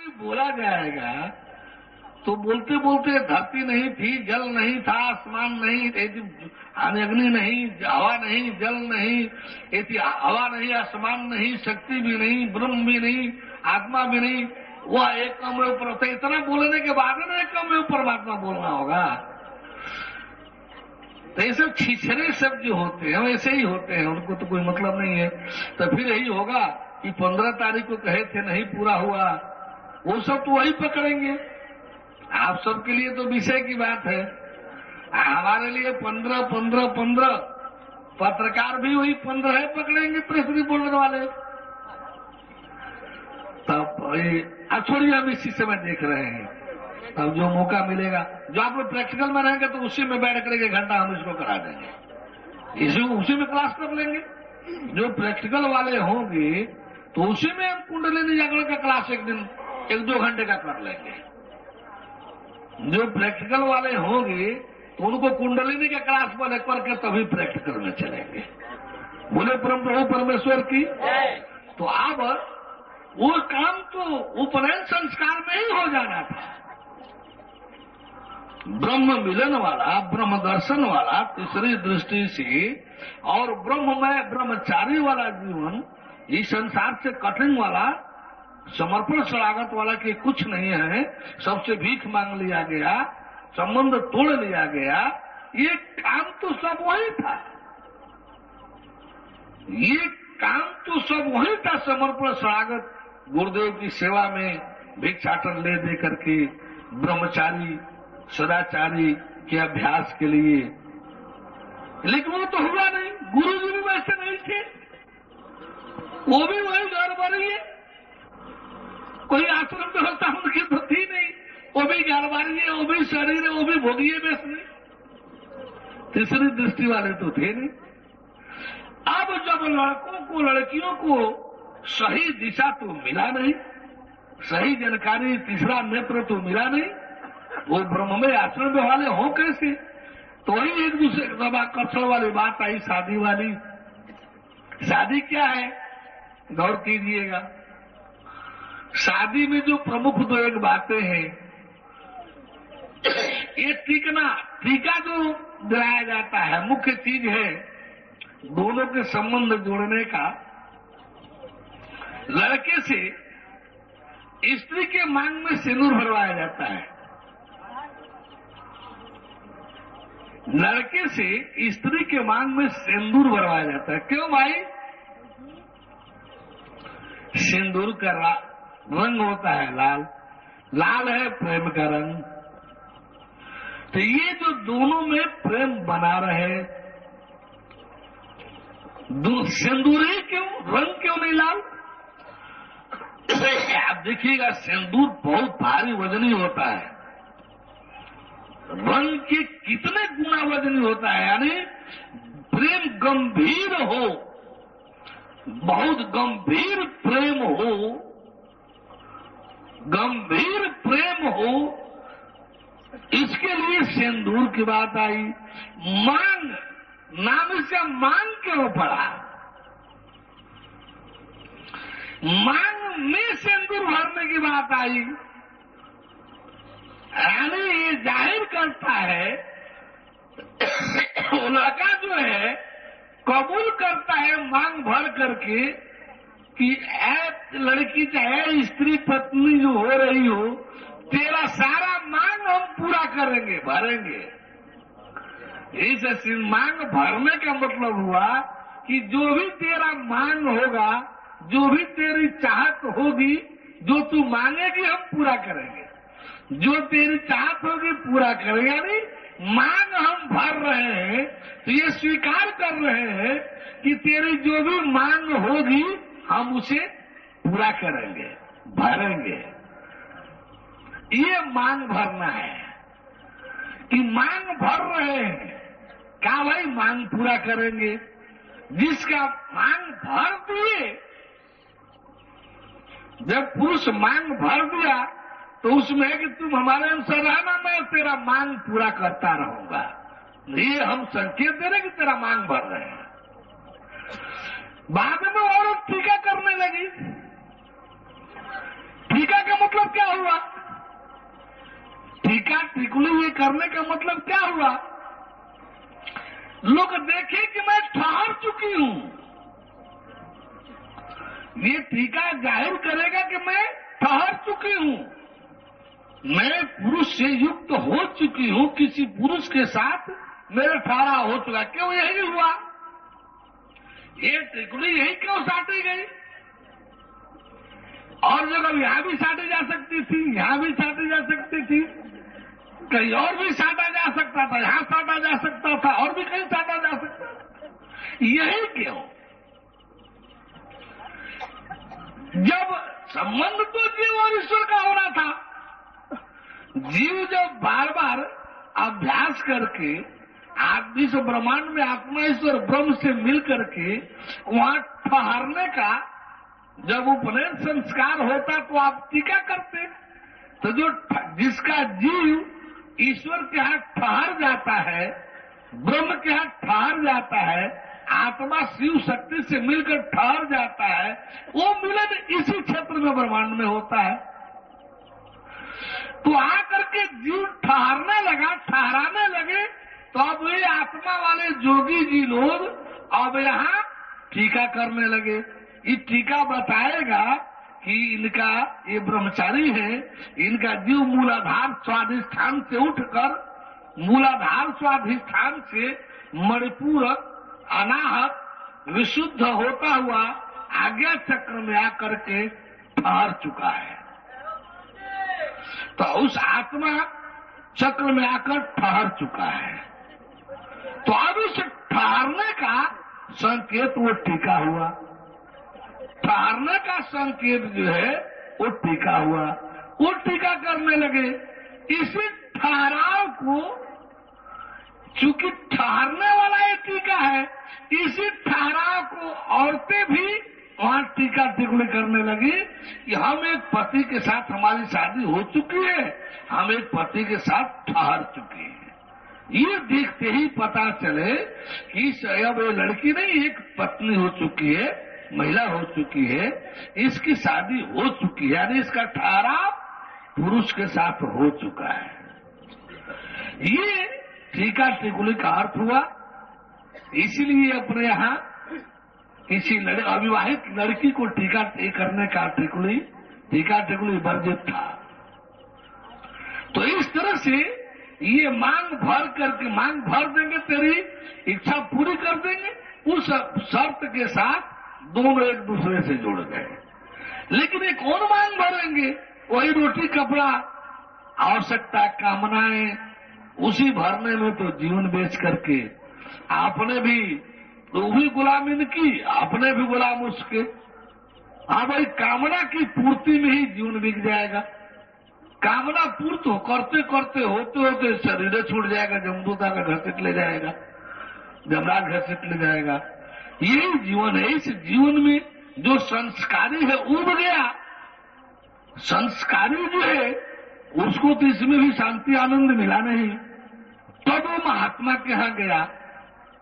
भी बोला जाएगा तो बोलते बोलते धरती नहीं थी, जल नहीं था, आसमान नहीं, अग्नि नहीं, हवा नहीं, जल नहीं, हवा नहीं, आसमान नहीं, शक्ति भी नहीं, ब्रह्म भी नहीं, आत्मा भी नहीं, वह एकमेव परमात्मा। इतना बोलने के बाद ना एकमेव परमात्मा बोलना होगा। तो ये सब छिछरे सब जो होते हैं वैसे ही होते हैं, उनको तो कोई मतलब नहीं है। तो फिर यही होगा कि 15 तारीख को कहे थे नहीं पूरा हुआ, वो सब तो वही पकड़ेंगे। आप सबके लिए तो विषय की बात है, हमारे लिए 15 15 15, पत्रकार भी वही 15 है पकड़ेंगे, प्रेस रिपोर्टर वाले। तब छोड़िए, हम इसी समय देख रहे हैं। अब जो मौका मिलेगा, जो आप लोग प्रैक्टिकल में रहेंगे तो उसी में बैठ करके 1 घंटा हम इसको करा देंगे, उसी में क्लास कर लेंगे। जो प्रैक्टिकल वाले होंगे तो उसी में हम कुंडलिनी जागरण का क्लास 1-2 घंटे का कर लेंगे। जो प्रैक्टिकल वाले होंगे तो उनको कुंडलिनी का क्लास वाले करके तभी प्रैक्टिकल में चलेंगे। बोले परम प्रभु परमेश्वर की। तो अब वो काम तो उपनयन संस्कार में ही हो जाना था। ब्रह्म मिलन वाला, ब्रह्म दर्शन वाला, तीसरी दृष्टि से और ब्रह्ममय ब्रह्मचारी वाला जीवन, इस संसार से कठिन वाला, समर्पण शरणागत वाला कि कुछ नहीं है, सबसे भीख मांग लिया गया, संबंध तोड़ लिया गया, ये काम तो सब वही था। ये काम तो सब वही था। समर्पण शरणागत गुरुदेव की सेवा में भिक्षाटन ले दे करके ब्रह्मचारी सदाचारी के अभ्यास के लिए। लेकिन वो तो हुआ नहीं। गुरु जी भी वैसे नहीं थे, वो भी वही गड़बड़ी है। कोई आश्रम व्यवस्था उनकी तो थी नहीं, वो भी गड़बड़ी है, वो भी शरीर है, वो भी भोगिए बेसने। तीसरी दृष्टि वाले तो थे नहीं। अब जब लड़कों को लड़कियों को सही दिशा तो मिला नहीं, सही जानकारी, तीसरा नेत्र तो मिला नहीं, वो ब्रह्म में आश्रम वाले हो कैसे? तो वही एक दूसरे दबाकर्षण वाली बात आई, शादी वाली। शादी क्या है, गौर कीजिएगा। शादी में जो प्रमुख 2-1 बातें हैं, ये टीका जो दिलाया जाता है, मुख्य चीज है दोनों के संबंध जोड़ने का। लड़के से स्त्री के मांग में सिंदूर भरवाया जाता है, लड़के से स्त्री के मांग में सिंदूर भरवाया जाता है। क्यों भाई? सिंदूर का रंग होता है लाल, लाल है प्रेम का रंग। तो ये जो दोनों में प्रेम बना रहे, सिंदूर ही क्यों, रंग क्यों नहीं लाल? आप देखिएगा, सिंदूर बहुत भारी वजनी होता है, रंग के कितने गुना वजनी होता है। यानी प्रेम गंभीर हो, बहुत गंभीर प्रेम हो, गंभीर प्रेम हो, इसके लिए सिंदूर की बात आई। मांग, नाम से मांग क्यों पड़ा? मांग में सिंदूर भरने की बात आई। यानी ये जाहिर करता है, वो लड़का जो है कबूल करता है मांग भर करके कि लड़की चाहे स्त्री पत्नी जो हो रही हो, तेरा सारा मांग हम पूरा करेंगे, भरेंगे। इस मांग भरने का मतलब हुआ कि जो भी तेरा मांग होगा, जो भी तेरी चाहत होगी, जो तू मांगेगी हम पूरा करेंगे, जो तेरी चाहत होगी पूरा करेंगे। यानी मांग हम भर रहे हैं तो ये स्वीकार कर रहे हैं कि तेरी जो भी मांग होगी हम उसे पूरा करेंगे, भरेंगे। ये मांग भरना है कि मांग भर रहे हैं, क्या भाई मांग पूरा करेंगे। जिसका मांग भर दिए, जब पुरुष मांग भर दिया तो उसमें है कि तुम हमारे अनुसार रहना, मैं तेरा मांग पूरा करता रहूंगा। ये हम संकेत दे रहे कि तेरा मांग भर रहे हैं। बाद में औरत टीका करने लगी। टीका का मतलब क्या हुआ? टीका टिकुली ये करने का मतलब क्या हुआ? लोग देखें कि मैं ठहर चुकी हूं। ये टीका जाहिर करेगा कि मैं ठहर चुकी हूं, मैं पुरुष से युक्त हो चुकी हूं, किसी पुरुष के साथ मेरा ठहराव हो चुका। क्यों यही हुआ? ये टिकुली यही क्यों साटी गई? और जगह यहां भी साटी जा सकती थी, यहां भी साटी जा सकती थी, कहीं और भी साटा जा सकता था, यहां साटा जा सकता था, और भी कहीं साटा जा सकता था। यही क्यों? जब संबंध तो जीव और ईश्वर का हो रहा था, जीव जब बार बार अभ्यास करके आदि से ब्रह्मांड में आत्मा ईश्वर ब्रह्म से मिल करके वहां ठहरने का जब उपनयन संस्कार होता तो आप टीका करते। तो जो जिसका जीव ईश्वर के हाथ ठहर जाता है, ब्रह्म के हाथ ठहर जाता है, आत्मा शिव शक्ति से मिलकर ठहर जाता है, वो मिलन इसी क्षेत्र में ब्रह्मांड में होता है। तो आकर के जीव ठहरने लगा, ठहराने लगे, तो अब ये आत्मा वाले जोगी जी लोग अब यहाँ टीका करने लगे। ये टीका बताएगा कि इनका ये ब्रह्मचारी है, इनका जीव मूलाधार स्वाधिष्ठान से उठकर मूलाधार स्वाधिष्ठान से मणिपूरक अनाहत विशुद्ध होता हुआ आज्ञा चक्र में आकर के ठहर चुका है। तो उस आत्मा चक्र में आकर ठहर चुका है। तो अब इस ठहरने का संकेत वो टीका हुआ। ठहरने का संकेत जो है वो टीका हुआ। वो टीका करने लगे। इसी ठहराव को, चूंकि ठहरने वाला ये टीका है, इसी ठहराव को औरतें भी वहां टीका टिकुली करने लगी कि हम एक पति के साथ, हमारी शादी हो चुकी है, हम एक पति के साथ ठहर चुके हैं। ये देखते ही पता चले कि अब ये लड़की नहीं, एक पत्नी हो चुकी है, महिला हो चुकी है, इसकी शादी हो चुकी है, यानी इसका ठहराव पुरुष के साथ हो चुका है। ये टीका टिकुली का अर्थ हुआ। इसीलिए अपने यहाँ किसी अविवाहित लड़की को टीका करने का टीका टिकुली वर्जित था। तो इस तरह से ये मांग भर देंगे, तेरी इच्छा पूरी कर देंगे, उस शर्त के साथ दोनों एक दूसरे से जुड़ गए। लेकिन एक और मांग भरेंगे, वही रोटी कपड़ा आवश्यकता कामनाएं, उसी भरने में तो जीवन बेच करके आपने भी तो भी गुलाम इनकी, आपने भी गुलाम उसके। हाँ भाई, कामना की पूर्ति में ही जीवन बिक जाएगा। कामना पूर्त करते करते होते होते शरीर छूट जाएगा, जमदूता का घसीट ले जाएगा, जमराज घसीट ले जाएगा। यही जीवन है। इस जीवन में जो संस्कारी है उब गया। संस्कारी जो है उसको तो इसमें भी शांति आनंद मिला नहीं। तब वो महात्मा के यहाँ गया।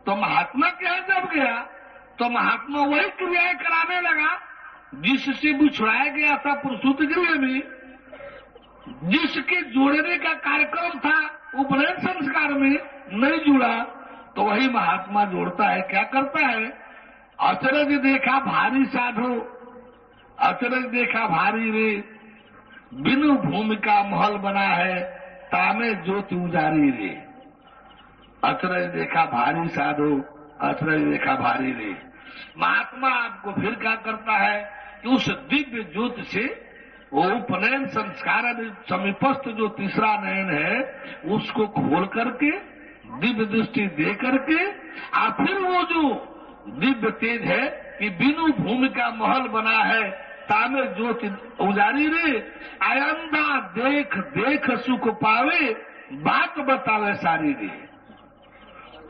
तो महात्मा के यहाँ जब गया तो महात्मा वही क्रियाएं कराने लगा जिससे बुछुड़ाया गया था प्रसूति गृह में, जिसके जोड़ने का कार्यक्रम था उपनयन संस्कार में नहीं जुड़ा। तो वही महात्मा जोड़ता है। क्या करता है? अचरज देखा भारी साधु, अचरज देखा भारी रे, बिनु भूमिका महल बना है, तामे ज्योति उजारी रे। अचरज देखा भारी साधु, अचरज देखा भारी रे। महात्मा आपको फिर क्या करता है कि उस दिव्य ज्योति से वो उपनयन संस्कार समीपस्थ जो तीसरा नयन है उसको खोल करके दिव्य दृष्टि दे करके फिर वो जो दिव्य तेज है कि बिनु भूमिका महल बना है, तामे ज्योति उजारी रे, आयंदा देख देख सुख पावे, बात बतावे सारी रे।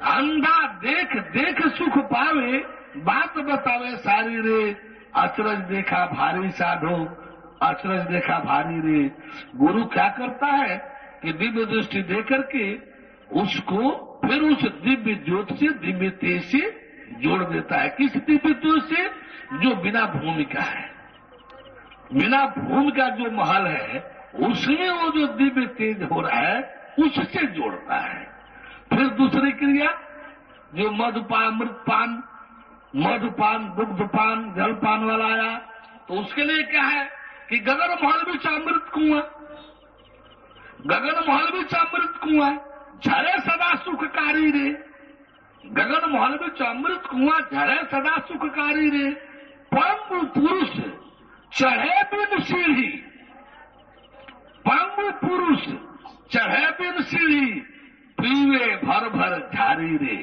अंधा देख देख सुख पावे, बात बतावे सारी रे। अचरज देखा भारी साधो, अचरज देखा भारी रे। गुरु क्या करता है कि दिव्य दृष्टि दे करके उसको फिर उस दिव्य ज्योति से, दिव्य तेज से जोड़ देता है। किस दिव्य ज्योति से? जो बिना भूमिका है, बिना भूमि का जो महल है उसमें वो जो दिव्य तेज हो रहा है उससे जोड़ता है। फिर दूसरी क्रिया जो मधुपान, अमृतपान, मधुपान, दुग्धपान, जलपान वाला आया, तो उसके लिए क्या है कि गगन महल भी अमृत कुआं, गगन महल भी अमृत कुआं, झरे सदा सुखकारी रे, गगन महल भी अमृत कुआं, झरे सदा सुखकारी रे, परम पुरुष चढ़े बिन सीढ़ी, परम पुरुष चढ़े बिन सीढ़ी, पीवे भर भर झारी रे,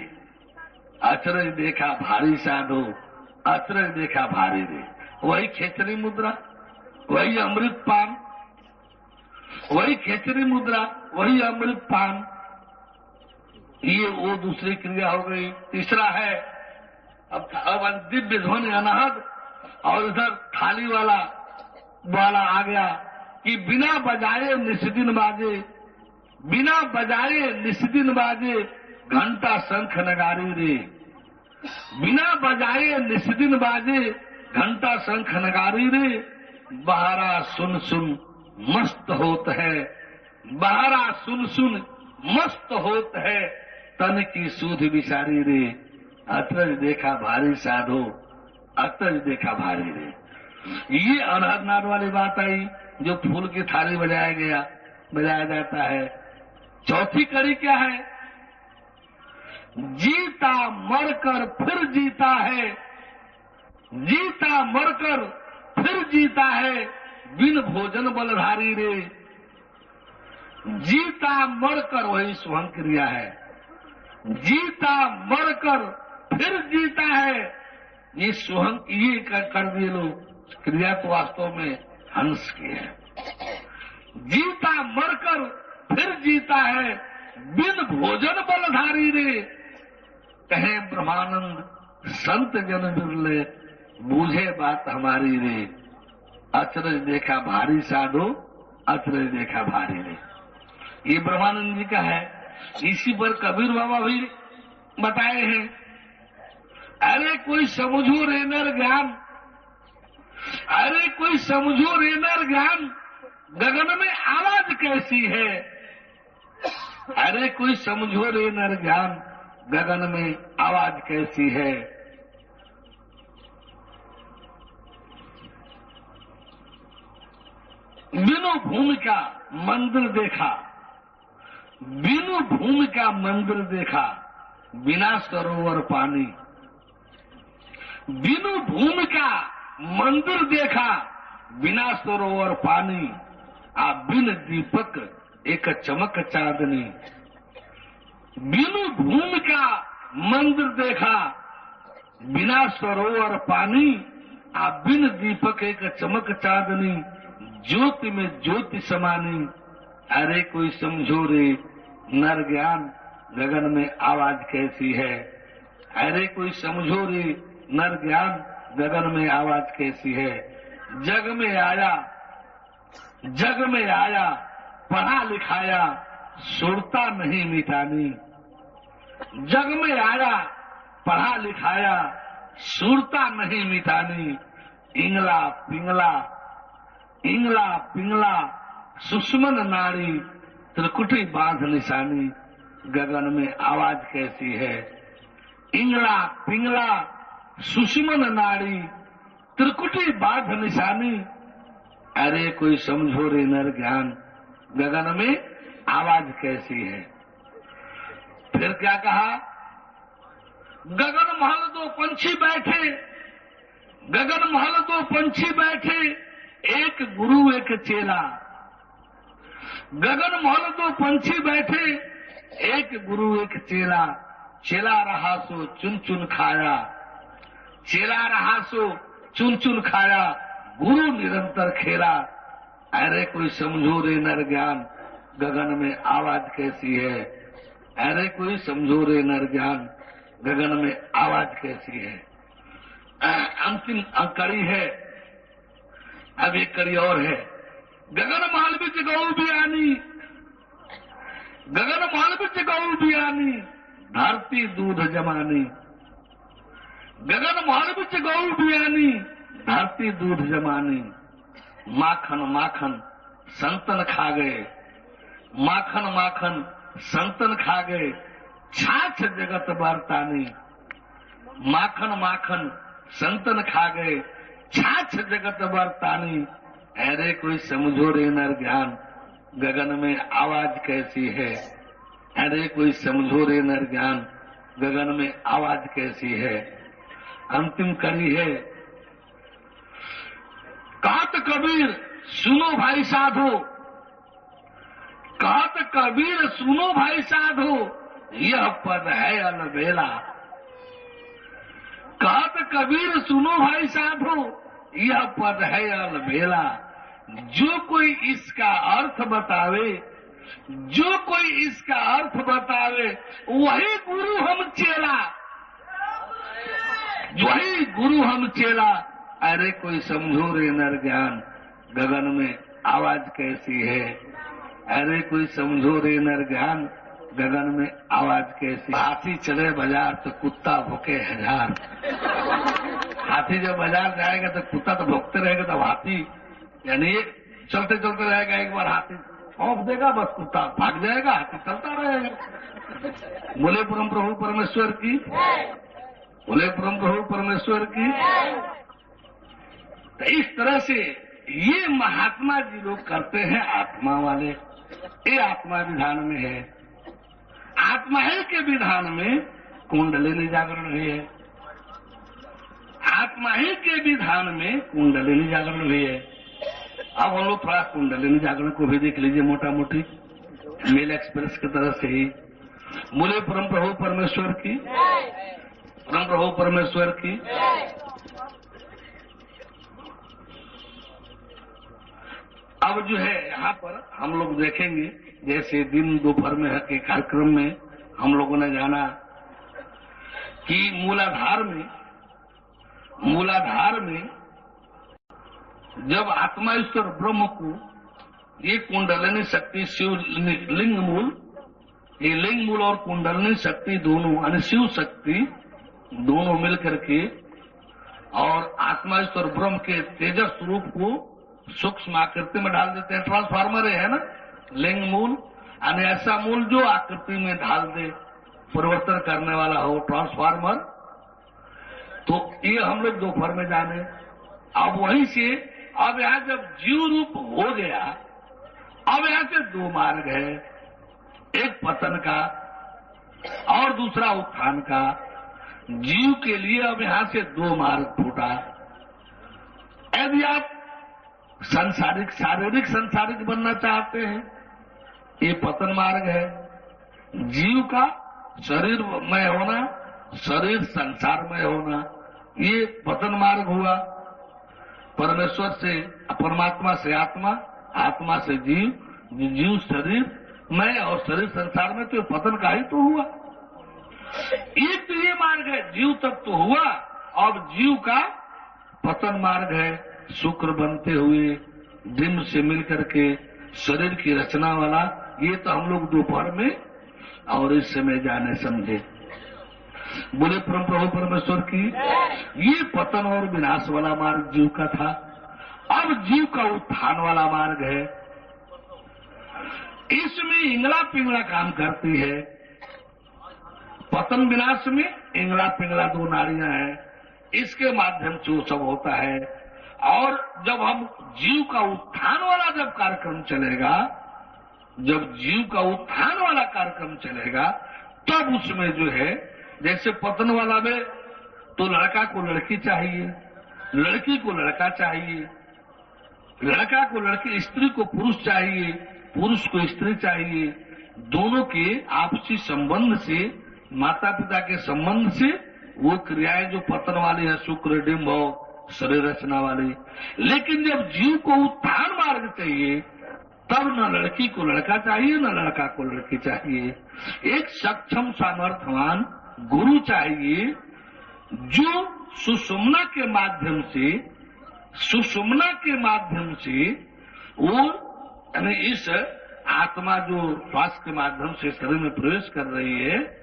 अचरज देखा भारी साधो, अचरज देखा भारी रे। वही खेचरी मुद्रा, वही अमृत पान, वही खेचरी मुद्रा, वही अमृत पान, ये वो दूसरी क्रिया हो गई। तीसरा है अब दिव्य ध्वनि अनहद, और इधर थाली वाला आ गया कि बिना बजाए निस्दिन बाजे, बिना बजाए निस्दिन बाजे, घंटा शंख नगारी रे, बिना बजाए निस्दिन बाजे, घंटा शंख नगारी रे, बहारा सुन सुन मस्त होत है, बहारा सुन सुन मस्त होत है, तन की सूध विचारी रे, अतरज देखा भारी साधो, अतरज देखा भारी रे। ये अनहद वाली बात आई जो फूल की थाली बजाया जाता है। चौथी कड़ी क्या है? जीता मरकर फिर जीता है, जीता मरकर फिर जीता है, बिन भोजन बलधारी रे, जीता मरकर, वही सुहम क्रिया है, जीता मरकर फिर जीता है, ये सुहम ये कर दिए लोग, क्रिया तो वास्तव में हंस की है। जीता मरकर फिर जीता है, बिन भोजन बलधारी रे, कहे ब्रह्मानंद संत जन बिरले, बूझे बात हमारी रे, अचरज देखा भारी साधो, अचरज देखा भारी रे। ये ब्रह्मानंद जी का है। इसी पर कबीर बाबा भी बताए हैं, अरे कोई समझो रेनर ज्ञान, अरे कोई समझो रेनर ज्ञान, गगन में आवाज कैसी है, अरे कोई समझो रेनर ज्ञान, गगन में आवाज कैसी है। बिनु भूमि का मंदिर देखा, बिनु भूमि का मंदिर देखा, बिना सरोवर पानी, बिनु भूमि का मंदिर देखा, बिना सरोवर पानी, आ बिन दीपक एक चमक चांदनी, बिनु भूमि का मंदिर देखा, बिना सरोवर पानी, आ बिन दीपक एक चमक चांदनी, ज्योति में ज्योति समानी, अरे कोई समझो रे नर ज्ञान, गगन में आवाज कैसी है, अरे कोई समझो रे नर ज्ञान, गगन में आवाज कैसी है। जग में आया, जग में आया, पढ़ा लिखाया, सुरता नहीं मिटानी, जग में आया, पढ़ा लिखाया, सुरता नहीं मिटानी, इंगला पिंगला, इंगला पिंगला, सुषमन नारी, त्रिकुटी बांध निशानी, गगन में आवाज कैसी है। इंगला पिंगला, सुषमन नारी, त्रिकुटी बांध निशानी, अरे कोई समझो रे नर ज्ञान, गगन में आवाज कैसी है। फिर क्या कहा? गगन महल दो पंछी बैठे, गगन महल दो पंछी बैठे, एक गुरु एक चेला, गगन महल दो पंछी बैठे, एक गुरु एक चेला, चेला रहा सो चुन चुन खाया, चेला रहा सो चुन चुन खाया, गुरु निरंतर खेला, अरे कोई समझो रे नर ज्ञान, गगन में आवाज कैसी है, अरे कोई समझो रे नर ज्ञान, गगन में आवाज कैसी है। अंतिम कड़ी है, अब एक कड़ी और है। गगन महल बिच गौ बियानी, गगन महल बिच गौ बियानी, धरती दूध जमानी, गगन महल बिच गौ बियानी, धरती दूध जमानी, माखन माखन संतन खा गए, माखन माखन संतन खा गए, छाछ जगत बरतानी। माखन माखन संतन खा गए, छाछ जगत बरतानी। अरे कोई समझो रे नर ज्ञान, गगन में आवाज कैसी है। अरे कोई समझो रे नर ज्ञान, गगन में आवाज कैसी है। अंतिम कड़ी है, कहत कबीर सुनो भाई साधो, कहत कबीर सुनो भाई साधो, यह पद है अलबेला। कहत कबीर सुनो भाई साधो, यह पद है अलबेला। जो कोई इसका अर्थ बतावे, जो कोई इसका अर्थ बतावे, वही गुरु हम चेला, वही गुरु हम चेला। अरे कोई समझो रे नर ज्ञान, गगन में आवाज कैसी है। अरे कोई समझो रे नर ज्ञान, गगन में आवाज कैसी। हाथी चले बाजार तो कुत्ता भूखे हजार। हाथी जब बाजार जाएगा तो कुत्ता तो भूखते रहेगा, तब हाथी यानी चलते चलते रहेगा। एक बार हाथी भौंक देगा, बस कुत्ता भाग जाएगा, हाथी चलता रहेगा। बोले परम प्रभु परमेश्वर की, बोले परम प्रभु परमेश्वर की। तो इस तरह से ये महात्मा जी लोग करते हैं, आत्मा वाले। ये आत्मा विधान में है। आत्माहिल के विधान में कुंडलिनी जागरण भी है। आत्माहिल के विधान में कुंडलिनी जागरण भी है। अब हम लोग थोड़ा कुंडलिनी जागरण को भी देख लीजिए, मोटा मोटी मेल एक्सप्रेस की तरह से ही। बोले परम प्रभु परमेश्वर की, परम प्रभु परमेश्वर की। अब जो है यहाँ पर हम लोग देखेंगे, जैसे दिन दोपहर में के कार्यक्रम में हम लोगों ने जाना कि मूलाधार में जब आत्मा ईश्वर ब्रह्म को ये कुंडलिनी शक्ति शिव लिंग मूल, ये लिंग मूल और कुंडलिनी शक्ति दोनों यानी शिव शक्ति दोनों मिलकर के और आत्मा ईश्वर ब्रह्म के तेजस स्वरूप को सूक्ष्म आकृति में डाल देते हैं। ट्रांसफार्मर है ना लिंग मूल, यानी ऐसा मूल जो आकृति में ढाल दे, परिवर्तन करने वाला हो, ट्रांसफार्मर। तो ये हम लोग दोपहर में जाने। अब वहीं से अब यहाँ जब जीव रूप हो गया, अब यहाँ से दो मार्ग है, एक पतन का और दूसरा उत्थान का। जीव के लिए अब यहाँ से दो मार्ग फूटा। यदि आप शारीरिक संसारिक बनना चाहते हैं, ये पतन मार्ग है। जीव का शरीरमय होना, शरीर संसारमय होना, ये पतन मार्ग हुआ। परमेश्वर से परमात्मा से आत्मा, आत्मा से जीव, जीव शरीर में और शरीर संसार में, तो पतन का ही तो हुआ। एक तो ये मार्ग है, जीव तक तो हुआ। अब जीव का पतन मार्ग है, शुक्र बनते हुए डिम्ब से मिलकर के शरीर की रचना वाला। ये तो हम लोग दोपहर में और इस समय जाने समझे। बोले परम प्रभु परमेश्वर की। ये पतन और विनाश वाला मार्ग जीव का था। अब जीव का उत्थान वाला मार्ग है। इसमें इंगला पिंगला काम करती है। पतन विनाश में इंगला पिंगला दो नारियां हैं, इसके माध्यम से वो सब होता है। और जब हम जीव का उत्थान वाला जब कार्यक्रम चलेगा, जब जीव का उत्थान वाला कार्यक्रम चलेगा, तब उसमें जो है जैसे पतन वाला में तो लड़का को लड़की चाहिए, लड़की को लड़का चाहिए, लड़का को लड़की, स्त्री को पुरुष चाहिए, पुरुष को स्त्री चाहिए। दोनों के आपसी संबंध से, माता पिता के संबंध से वो क्रियाएं जो पतन वाली है, शुक्र डिम्ब शरीर रचना वाली। लेकिन जब जीव को उत्थान मार्ग चाहिए, तब न लड़की को लड़का चाहिए, न लड़का को लड़की चाहिए। एक सक्षम सामर्थ्यवान गुरु चाहिए जो सुषुम्ना के माध्यम से, सुषुम्ना के माध्यम से वो यानी इस आत्मा जो श्वास के माध्यम से शरीर में प्रवेश कर रही है,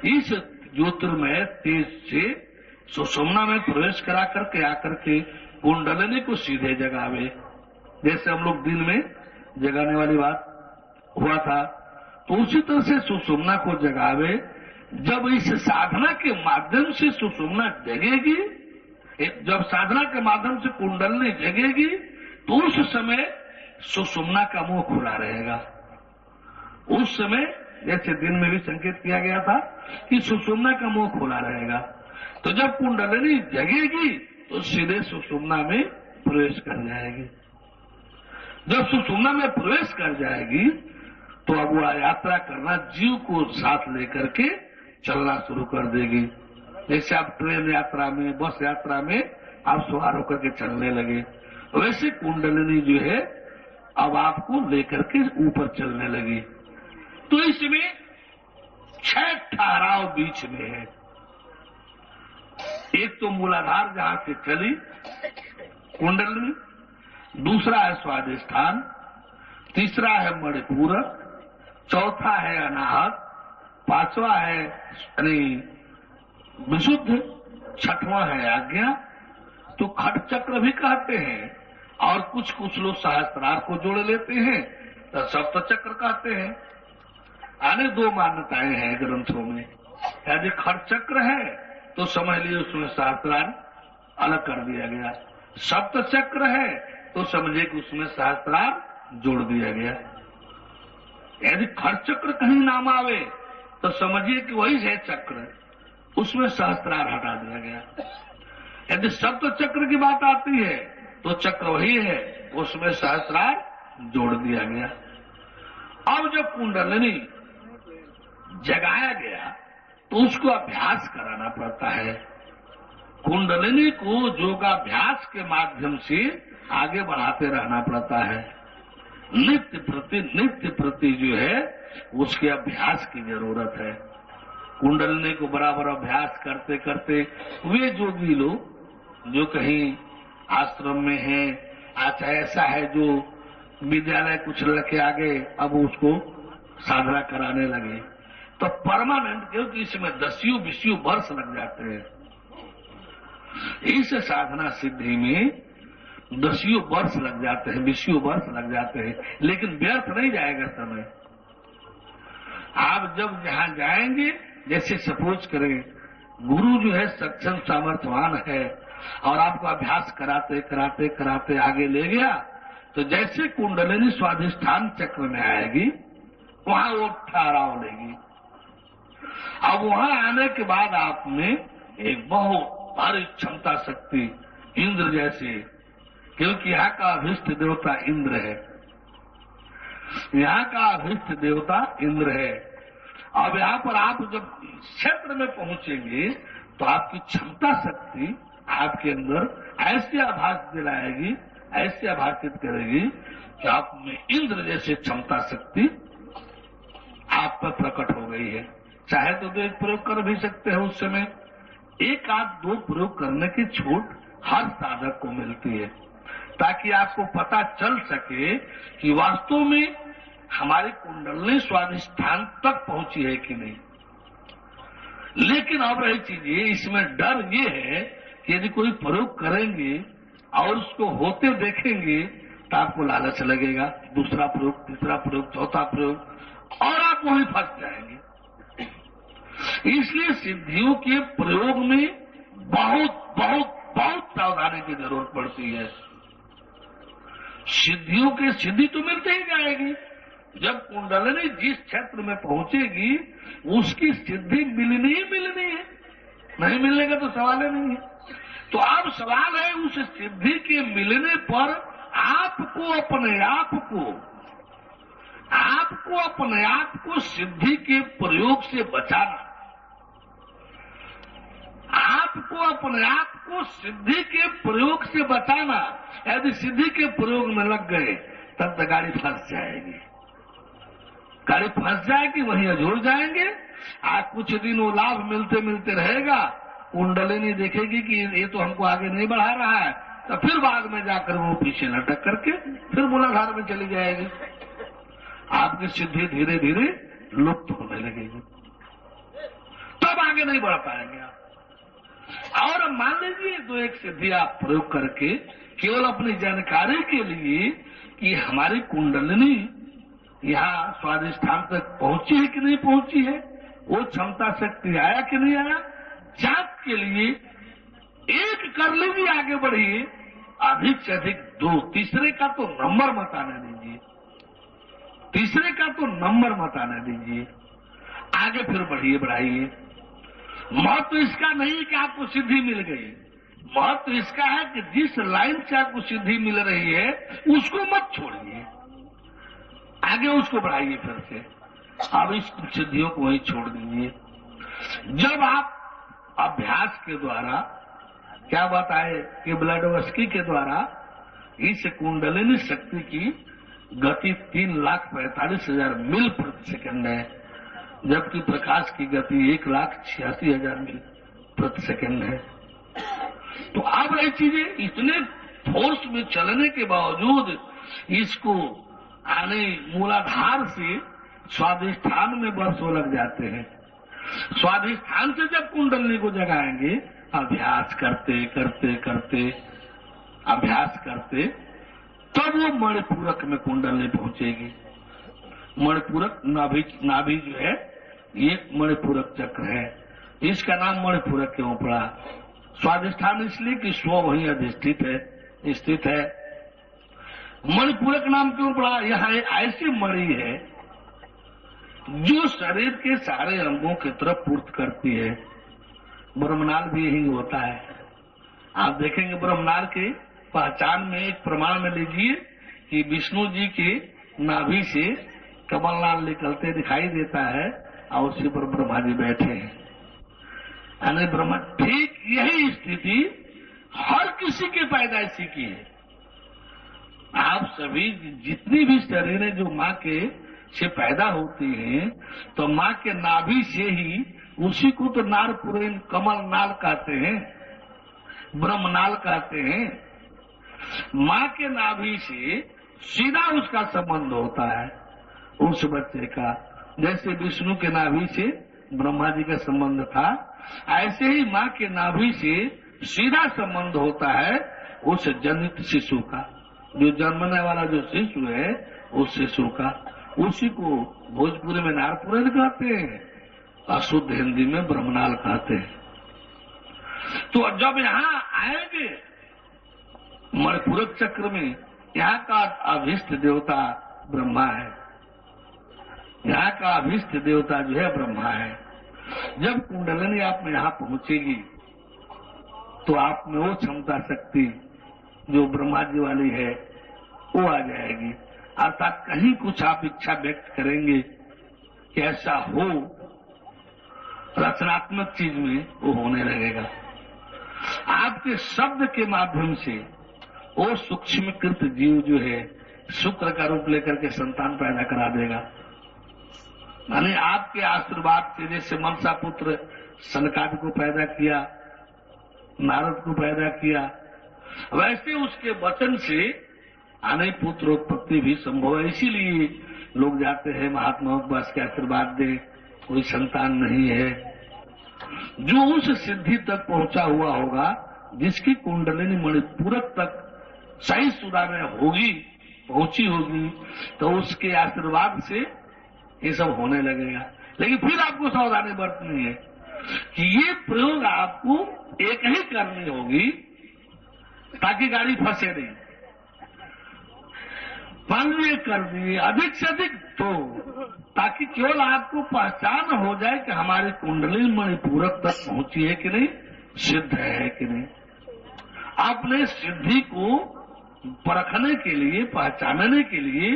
इस ज्योतिर्मय तेज से सुषुम्ना में प्रवेश करा करके आकर के कुंडलिनी को सीधे जगावे। जैसे हम लोग दिन में जगाने वाली बात हुआ था, तो उसी तरह से सुषुम्ना को जगावे। जब इस साधना के माध्यम से सुषुम्ना जगेगी, जब साधना के माध्यम से कुंडलनी जगेगी, तो उस समय सुषुम्ना का मुंह खुला रहेगा। उस समय जैसे दिन में भी संकेत किया गया था कि सुषुम्ना का मुंह खुला रहेगा। तो जब कुंडलनी जगेगी तो सीधे सुषुम्ना में प्रवेश कर जाएगी। जब सुषुम्ना में प्रवेश कर जाएगी तो अब वह यात्रा करना जीव को साथ लेकर के चलना शुरू कर देगी। जैसे आप ट्रेन यात्रा में, बस यात्रा में आप सवार होकर के चलने लगे, वैसे कुंडलिनी जो है अब आपको लेकर के ऊपर चलने लगी। तो इसमें 6 ठहराव बीच में है। एक तो मूलाधार जहां से चली कुंडलिनी, दूसरा है स्वाधिष्ठान, तीसरा है मणिपूरक, चौथा है अनाहत, पांचवा है विशुद्ध, छठवां है आज्ञा। तो खट चक्र भी कहते हैं, और कुछ लोग सहस्त्रार को जोड़ लेते हैं तो सप्त चक्र कहते हैं। आने 2 मान्यताएं हैं ग्रंथों में। यदि खट चक्र है तो समझ लीजिए उसमें सहस्त्रार अलग कर दिया गया, सप्त चक्र है तो समझिए कि उसमें सहस्त्रार जोड़ दिया गया। यदि खट चक्र कहीं नाम आवे तो समझिए कि वही है चक्र, उसमें सहस्त्रार हटा दिया गया। यदि सप्त चक्र की बात आती है तो चक्र वही है, उसमें सहस्त्रार जोड़ दिया गया। अब जब कुंडलिनी जगाया गया तो उसको अभ्यास कराना पड़ता है। कुंडलिनी को योगाभ्यास के माध्यम से आगे बढ़ाते रहना पड़ता है। नित्य प्रति जो है उसके अभ्यास की जरूरत है। कुंडलिनी को बराबर अभ्यास करते करते वे जोगी लोग जो कहीं आश्रम में हैं, अच्छा ऐसा है जो विद्यालय कुछ लड़के आगे अब उसको साधना कराने लगे, तो परमानेंट, क्योंकि इसमें 10-20 वर्ष लग जाते हैं। इस साधना सिद्धि में 10 वर्ष लग जाते हैं, 20 वर्ष लग जाते हैं, लेकिन व्यर्थ नहीं जाएगा समय। आप जब जहां जाएंगे, जैसे सपोज करें गुरु जो है सक्षम सामर्थ्यवान है और आपको अभ्यास कराते कराते कराते आगे ले गया, तो जैसे कुंडलिनी स्वाधिष्ठान चक्र में आएगी वहां वो ठहराव लेगी। अब वहां आने के बाद आप में एक बहुत भारी क्षमता शक्ति इंद्र जैसे, क्योंकि यहाँ का अभिष्ट देवता इंद्र है, यहाँ का अभिष्ट देवता इंद्र है। अब यहाँ पर आप जब क्षेत्र में पहुंचेंगे तो आपकी क्षमता शक्ति आपके अंदर ऐसे आभास दिलाएगी, ऐसे आभासित करेगी कि आप में इंद्र जैसे क्षमता शक्ति आप पर प्रकट हो गई है। चाहे तो 2 प्रयोग कर भी सकते हैं, उस समय 1-2 प्रयोग करने की छूट हर साधक को मिलती है, ताकि आपको पता चल सके कि वास्तव में हमारी कुंडलिनी स्वाधिष्ठान तक पहुंची है कि नहीं। लेकिन अब रही चीज ये, इसमें डर ये है कि यदि कोई प्रयोग करेंगे और उसको होते देखेंगे तो आपको लालच लगेगा, दूसरा प्रयोग, तीसरा प्रयोग, चौथा प्रयोग, और आप वहीं फंस जाएंगे। इसलिए सिद्धियों के प्रयोग में बहुत बहुत बहुत सावधानी की जरूरत पड़ती है। सिद्धियों की सिद्धि तो मिलते ही जाएगी। जब कुंडलिनी जिस क्षेत्र में पहुंचेगी उसकी सिद्धि मिलनी ही मिलनी है, नहीं मिलने का तो सवाल ही नहीं है। तो अब सवाल है उस सिद्धि के मिलने पर आपको अपने आप को सिद्धि के प्रयोग से बचाना, आपको अपने आप को सिद्धि के प्रयोग से बचाना। यदि सिद्धि के प्रयोग में लग गए तब तक गाड़ी फंस जाएगी, गाड़ी फंस जाएगी, वहीं अझुर जाएंगे। आज कुछ दिन वो लाभ मिलते मिलते रहेगा, कुंडलिनी देखेगी कि ये तो हमको आगे नहीं बढ़ा रहा है, तो फिर बाद में जाकर वो पीछे लटक करके फिर मूलाधार में चली जाएगी। आपकी सिद्धि धीरे धीरे लुप्त होने लगेगी, तब आगे नहीं बढ़ पाएंगे आप। और मान लीजिए 2-1 सिद्धि आप प्रयोग करके केवल अपनी जानकारी के लिए कि हमारी कुंडलिनी यहाँ स्वादिष्ठान तक पहुंची है कि नहीं पहुंची है, वो क्षमता शक्ति आया कि नहीं आया। जाप के लिए एक कर लीजिए, आगे बढ़िए, अधिक से अधिक 2, तीसरे का तो नंबर मत आने दीजिए, तीसरे का तो नंबर मत आने दीजिए, आगे फिर बढ़िए बढ़ाइए। महत्व इसका नहीं कि आपको सिद्धि मिल गई, महत्व इसका है कि जिस लाइन से आपको सिद्धि मिल रही है उसको मत छोड़िए, आगे उसको बढ़ाइए फिर से। अब इस सिद्धियों को वहीं छोड़ दीजिए। जब आप अभ्यास के द्वारा, क्या बताए कि ब्लडवस्की के द्वारा इस कुंडलिनी शक्ति की गति 3,45,000 मील प्रति सेकंड है, जबकि प्रकाश की गति 1,86,000 मील प्रति सेकंड है। तो अब ये चीजें इतने फोर्स में चलने के बावजूद इसको आने मूलाधार से स्वादिष्ठान में वर्षों लग जाते हैं। स्वादिष्ठान से जब कुंडलिनी को जगाएंगे, अभ्यास करते करते करते अभ्यास करते, तब वो मणिपूरक में कुंडलिनी पहुंचेगी। मणिपूरक नाभि जो है ये मणिपूरक चक्र है, इसका नाम मणिपूरक क्यों पड़ा। स्वादिष्ठान इसलिए कि स्व वहीं अधिष्ठित है, स्थित है। मणिपूरक नाम क्यों पड़ा, यहाँ ऐसी मणि है जो शरीर के सारे अंगों की तरफ पूर्त करती है। ब्रह्मनाल भी यही होता है। आप देखेंगे ब्रह्मनाल के पहचान में एक प्रमाण में लीजिए कि विष्णु जी के नाभि से कमलनाल निकलते दिखाई देता है और उसी पर ब्रह्मा जी बैठे हैं। यानी ब्रह्मा, ठीक यही स्थिति हर किसी के पैदाइशी की है। आप सभी जितनी भी शरीरें जो माँ के से पैदा होती हैं, तो माँ के नाभि से ही, उसी को तो नार पुरैन कमल नाल कहते हैं, ब्रह्मनाल कहते हैं। माँ के नाभि से सीधा उसका संबंध होता है उस बच्चे का। जैसे विष्णु के नाभि से ब्रह्मा जी का संबंध था, ऐसे ही माँ के नाभि से सीधा संबंध होता है उस जनित शिशु का, जो जन्मने वाला जो शिशु है उस शिशु का। उसी को भोजपुरी में नारपुरैन कहते हैं, अशुद्ध हिंदी में ब्रह्मनाल कहते हैं। तो जब यहाँ आएंगे मणिपूरक चक्र में, यहाँ का अभिष्ट देवता ब्रह्मा है, यहाँ का अभिष्ट देवता जो है ब्रह्मा है। जब कुंडलिनी आप में यहाँ पहुंचेगी तो आप में वो क्षमता शक्ति जो ब्रह्मा जी वाली है वो आ जाएगी। अर्थात कहीं कुछ आप इच्छा व्यक्त करेंगे कि ऐसा हो, रचनात्मक चीज में वो होने लगेगा। आपके शब्द के माध्यम से वो सूक्ष्मकृत जीव जो है शुक्र का रूप लेकर के संतान पैदा करा देगा। माने आपके आशीर्वाद से, जैसे मनसा पुत्र सनकादि को पैदा किया, नारद को पैदा किया, वैसे उसके वचन से अनेक पुत्रोत्पत्ति भी संभव है। इसीलिए लोग जाते हैं महात्माओं के पास के आशीर्वाद दे, कोई संतान नहीं है। जो उस सिद्धि तक पहुंचा हुआ होगा, जिसकी कुंडलिनी मणिपूरक तक सही सुधा में होगी, पहुंची होगी, तो उसके आशीर्वाद से ये सब होने लगेगा। लेकिन फिर आपको सावधानी बरतनी है कि ये प्रयोग आपको एक ही करनी होगी ताकि गाड़ी फंसे नहीं। पंद्रह कर दिए, अधिक से अधिक दो, ताकि केवल आपको पहचान हो जाए कि हमारी कुंडली मणिपूरक तक पहुंची है कि नहीं, सिद्ध है कि नहीं। अपने सिद्धि को परखने के लिए, पहचानने के लिए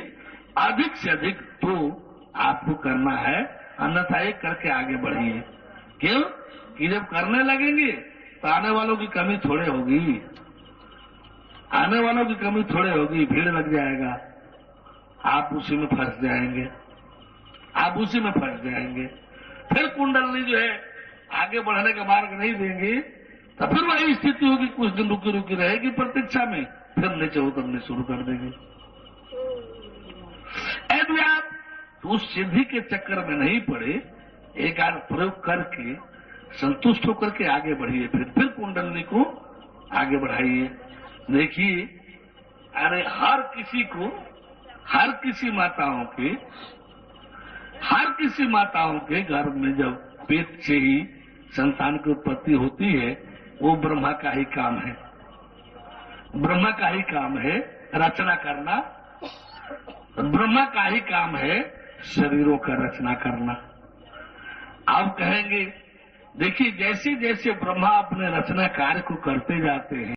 अधिक से अधिक दो आपको करना है, अन्यथा एक करके आगे बढ़िए। क्यों कि जब करने लगेंगे तो आने वालों की कमी थोड़े होगी, आने वालों की कमी थोड़े होगी, भीड़ लग जाएगा, आप उसी में फंस जाएंगे, आप उसी में फंस जाएंगे। फिर कुंडलिनी जो है आगे बढ़ने का मार्ग नहीं देंगे, तो फिर वही स्थिति होगी, कुछ दिन रुकी रुकी रहेगी प्रतीक्षा में, फिर नीचे उतरने शुरू कर देंगे। यदि आप उस सिद्धि के चक्कर में नहीं पड़े, एक आध प्रयोग करके संतुष्ट होकर के आगे बढ़िए, फिर कुंडलिनी को आगे बढ़ाइए। देखिए, अरे हर किसी को हर किसी माताओं के गर्भ में जब पेट से ही संतान की उत्पत्ति होती है, वो ब्रह्मा का ही काम है। ब्रह्मा का ही काम है रचना करना, ब्रह्मा का ही काम है शरीरों का रचना करना। आप कहेंगे, देखिए जैसे जैसे ब्रह्मा अपने रचना कार्य को करते जाते हैं,